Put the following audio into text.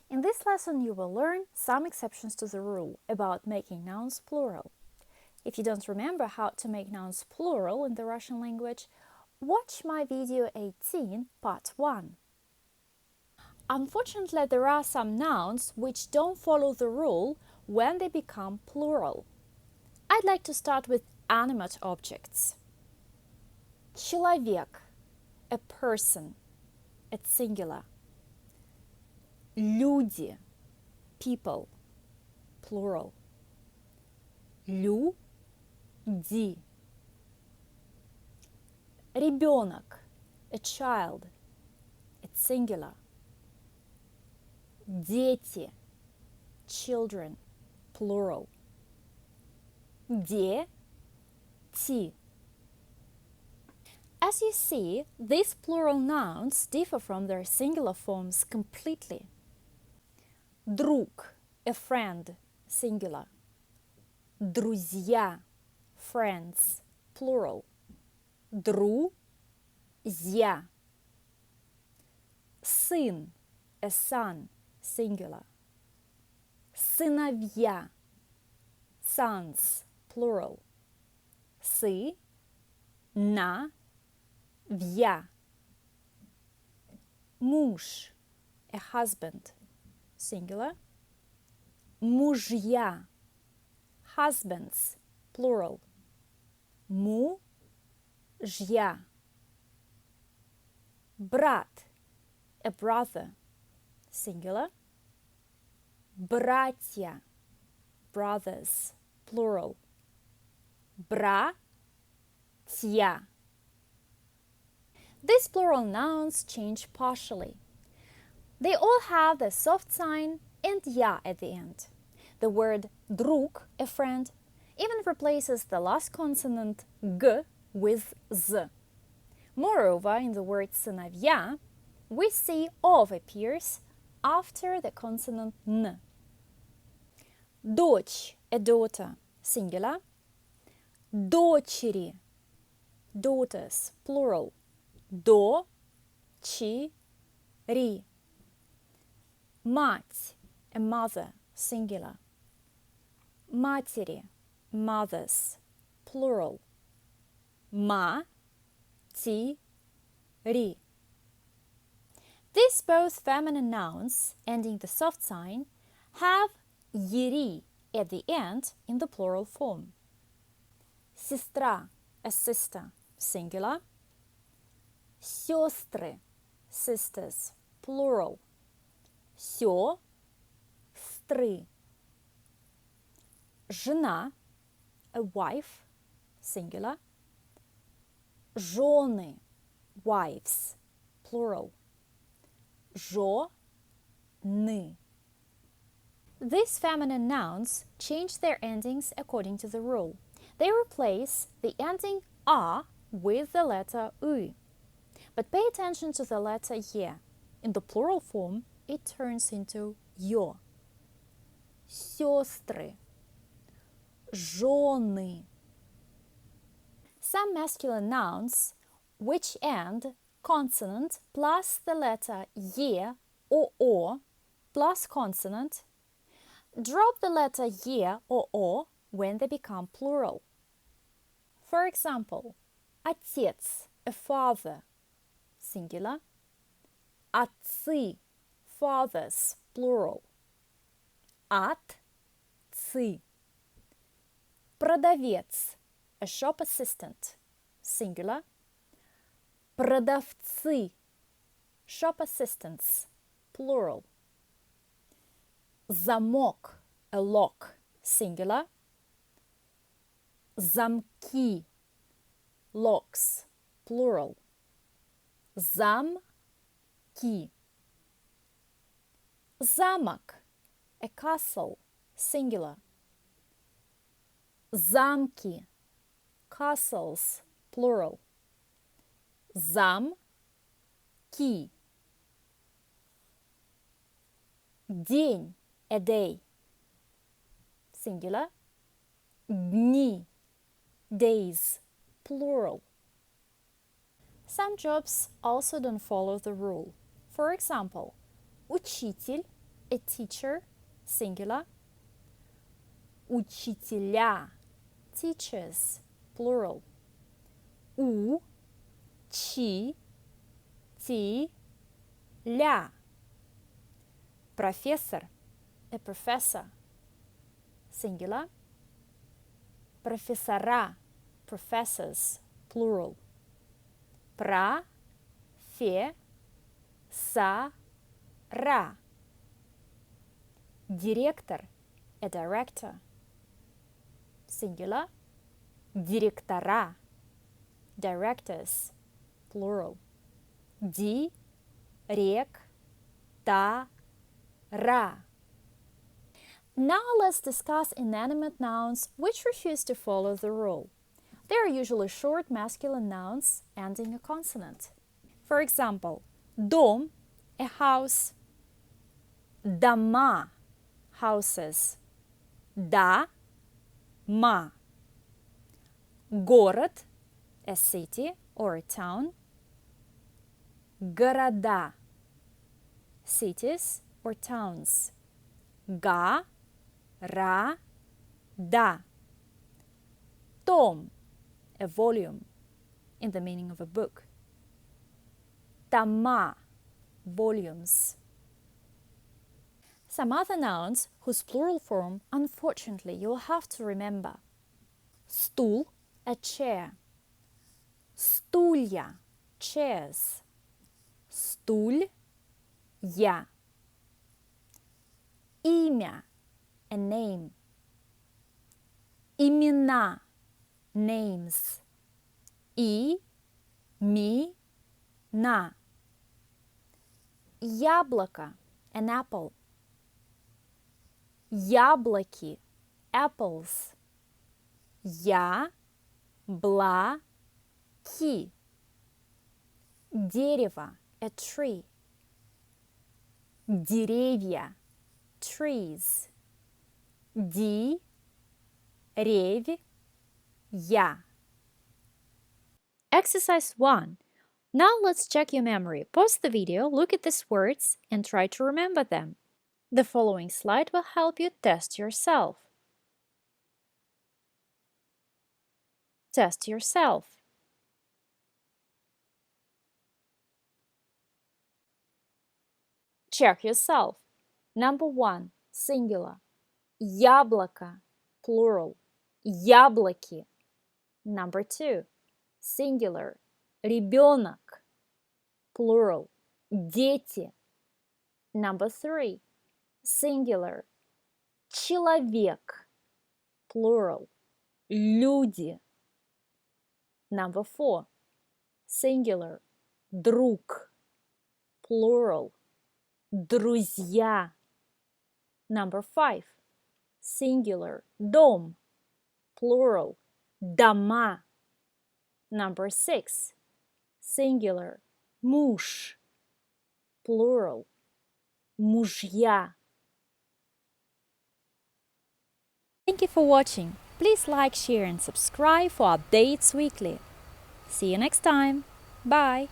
In this lesson, you will learn some exceptions to the rule about making nouns plural. If you don't remember how to make nouns plural in the Russian language, watch my video 18, part 1. Unfortunately, there are some nouns which don't follow the rule when they become plural. I'd like to start with animate objects. Человек, a person, it's singular. Люди, people, plural. Люди. Ребенок, a child, it's singular. Дети, children, plural. Дети. As you see, these plural nouns differ from their singular forms completely. Друг, a friend, singular. Друзья, friends, plural. Друзья. Сын, a son, singular. Сыновья, sons, plural. Сыновья. Муж, a husband, singular. Мужья, husbands, plural. Мужья. Брат, a brother, singular. Братья, brothers, plural. Братья. These plural nouns change partially. They all have the soft sign and ya at the end. The word друг, a friend, even replaces the last consonant g with z. Moreover, in the word сыновья, we see ov appears after the consonant n. Дочь, a daughter, singular. Дочери, daughters, plural. Дочери. Мать, a mother, singular. Матери, mothers, plural. Матери. These both feminine nouns, ending the soft sign, have ери at the end in the plural form. Сестра, a sister, singular. Сестры, sisters, plural. Сестры. Жена, a wife, singular. Жены, wives, plural. Жены. These feminine nouns change their endings according to the rule. They replace the ending a with the letter u. But pay attention to the letter ye. In the plural form, it turns into yo. Сестры. Жены. Some masculine nouns which end consonant plus the letter ye or o plus consonant drop the letter ye or o when they become plural. For example, отец, a father, singular. Отцы, fathers, plural. Отцы. Продавец, a shop assistant, singular. Продавцы, shop assistants, plural. Замок, a lock, singular. Замки, locks, plural. Замки. Замок, a castle, singular. Замки, castles, plural. Замки. День, a day, singular. Дни, days, plural. Some jobs also don't follow the rule. For example, учитель, a teacher, singular. Учителя, teachers, plural. Учителя. Профессор, a professor, singular. Профессора, professors, plural. Профессора. Директор, a director, singular. Директора, directors, plural. Директора. Now let's discuss inanimate nouns which refuse to follow the rule. They are usually short masculine nouns ending a consonant. For example, дом, a house. Дома, houses. Дома. Город, a city or a town. Города, cities or towns. Города. Том, a volume in the meaning of a book. Тома, volumes. Some other nouns whose plural form, unfortunately, you will have to remember. Стул, a chair. Стулья, chairs. Стулья. Имя, a name. Имена, names. Имена. Яблоко, an apple. Яблоки, apples. Яблоки. Дерево, a tree. Деревья, trees. Деревья. Exercise 1. Now let's check your memory. Pause the video, look at these words, and try to remember them. The following slide will help you test yourself. Test yourself. Check yourself. Number 1, singular. Яблоко, plural. Яблоки. Number 2, singular. Ребенок, plural. Дети. Number 3, singular. Человек, plural. Люди. Number 4, singular. Друг, plural. Друзья. Number 5, singular. Дом, plural. Дома. Number 6, singular. Муж, plural. Мужья. Thank you for watching. Please like, share and subscribe for updates weekly. See you next time. Bye.